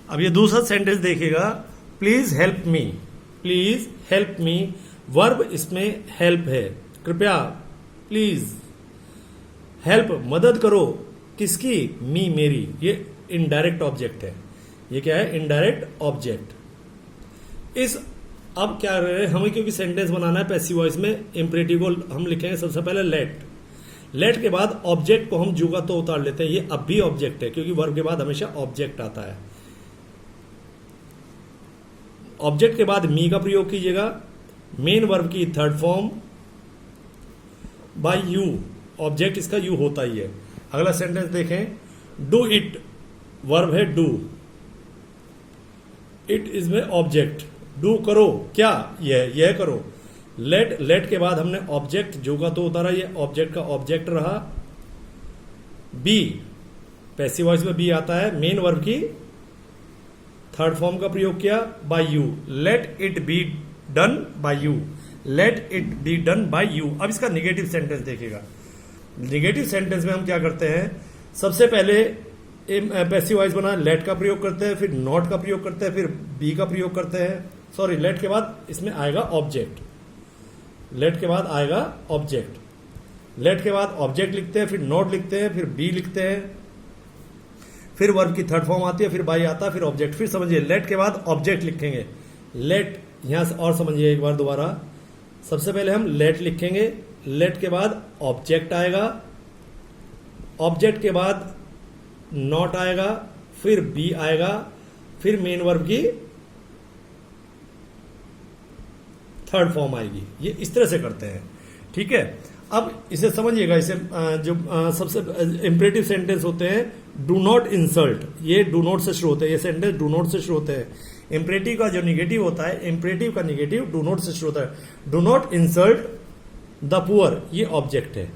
अब ये दूसरा सेंटेंस देखिएगा, please help me. Please help me, verb इसमें हेल्प है, कृपया, प्लीज। हेल्प मदद करो, किसकी? मी, मेरी। ये इनडायरेक्ट ऑब्जेक्ट है। ये क्या है? Indirect object. इस अब क्या रहे हमें, क्योंकि सेंटेंस बनाना है पैसिव वॉइस में, इंपरेटिव को हम लिखेंगे सबसे पहले लेट। लेट के बाद ऑब्जेक्ट को हम जू का तो उतार लेते हैं, ये अब भी ऑब्जेक्ट है क्योंकि वर्ब के बाद हमेशा ऑब्जेक्ट आता है। ऑब्जेक्ट के बाद मी का प्रयोग कीजिएगा, मेन वर्ब की third form by you. Object इसका यू होता ही है। अगला सेंटेंस देखें, डू इट, वर्ब है डू, इट इसमें ऑब्जेक्ट, डू करो, क्या? यह करो। लेट के बाद हमने ऑब्जेक्ट जो का तो उतारा, ये ऑब्जेक्ट का ऑब्जेक्ट रहा। बी, पैसिव वॉइस में बी आता है, मेन वर्ब की थर्ड फॉर्म का प्रयोग किया, by you. Let it be done by you, let it be done by you. अब इसका निगेटिव सेंटेंस देखिएगा। निगेटिव सेंटेंस में हम क्या करते हैं, सबसे पहले पैसिव वॉइस बना, लेट का प्रयोग करते हैं, फिर नॉट का प्रयोग करते हैं, फिर बी का प्रयोग करते हैं। सॉरी, लेट के बाद इसमें आएगा ऑब्जेक्ट, लेट के बाद आएगा ऑब्जेक्ट। लेट के बाद ऑब्जेक्ट लिखते हैं, फिर नॉट लिखते हैं, फिर बी लिखते हैं, फिर वर्ब की थर्ड फॉर्म आती है, फिर बाई आता है, फिर ऑब्जेक्ट। फिर समझिए, लेट के बाद ऑब्जेक्ट लिखेंगे। लेट यहां से और समझिए एक बार दोबारा। सबसे पहले हम लेट लिखेंगे, लेट के बाद ऑब्जेक्ट आएगा, ऑब्जेक्ट के बाद नॉट आएगा, फिर बी आएगा, फिर मेन वर्ब की थर्ड फॉर्म आएगी। ये इस तरह से करते हैं, ठीक है। अब इसे समझिएगा, इसे जो सबसे इंपरेटिव सेंटेंस होते हैं, डू नॉट इंसल्ट, ये डू नॉट से शुरू होते हैं, ये सेंटेंस डू नॉट से शुरू होते हैं। इंपरेटिव का जो निगेटिव होता है, इंपरेटिव का निगेटिव डू नॉट से शुरू होता है। Do not insult the poor, ये ऑब्जेक्ट है।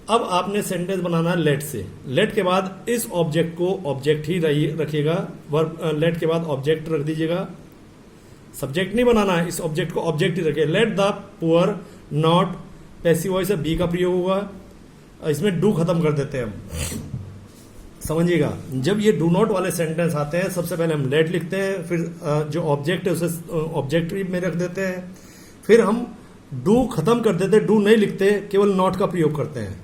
अब आपने सेंटेंस बनाना है लेट से। लेट के बाद इस ऑब्जेक्ट को ऑब्जेक्ट ही रखिएगा, वर्ब लेट के बाद ऑब्जेक्ट रख दीजिएगा, सब्जेक्ट नहीं बनाना है, इस ऑब्जेक्ट को ऑब्जेक्ट ही रखिए। Let the poor not, passive voice be का प्रयोग होगा, इसमें डू खत्म कर देते हैं हम। समझिएगा, जब ये डू नॉट वाले सेंटेंस आते हैं, सबसे पहले हम लेट लिखते हैं, फिर जो ऑब्जेक्ट है उसे ऑब्जेक्ट में रख देते हैं, फिर हम डू खत्म कर देते हैं, डू नहीं लिखते, केवल नॉट का प्रयोग करते हैं।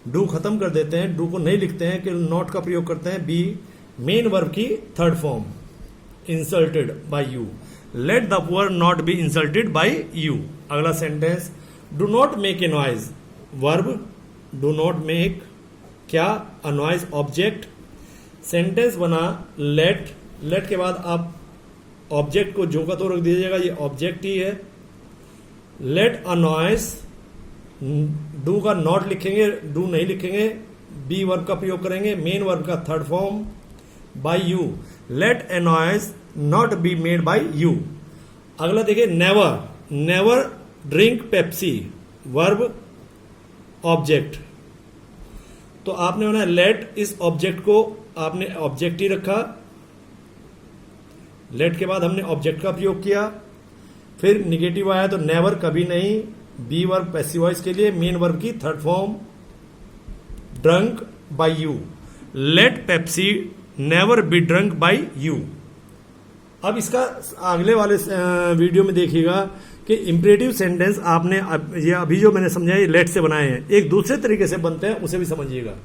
डू खत्म कर देते हैं, डू को नहीं लिखते हैं, केवल नॉट का प्रयोग करते हैं। बी, मेन वर्ब की third form, insulted by you. Let the poor not be insulted by you. अगला sentence, do not make a noise, verb do not make, क्या? A noise, object. सेंटेंस बना let, let के बाद आप object को जो का तो रख दीजिएगा, ये ऑब्जेक्ट ही है। लेट अ नॉइज, डू का नॉट लिखेंगे, डू नहीं लिखेंगे, बी वर्ब का प्रयोग करेंगे, मेन वर्ब का third form by you. Let a noise not be made by you. अगला देखिए, never, never drink Pepsi, verb object. तो आपने होना लेट, इस ऑब्जेक्ट को आपने ऑब्जेक्ट ही रखा, लेट के बाद हमने ऑब्जेक्ट का प्रयोग किया, फिर निगेटिव आया तो नेवर, कभी नहीं, बी वर्ब पैसिव वॉइस के लिए, मेन वर्ब की third form drunk by you. Let Pepsi never be drunk by you. अब इसका अगले वाले वीडियो में देखिएगा कि इंपरेटिव सेंटेंस आपने ये अभी जो मैंने समझाया, लेट से बनाए हैं, एक दूसरे तरीके से बनते हैं, उसे भी समझिएगा।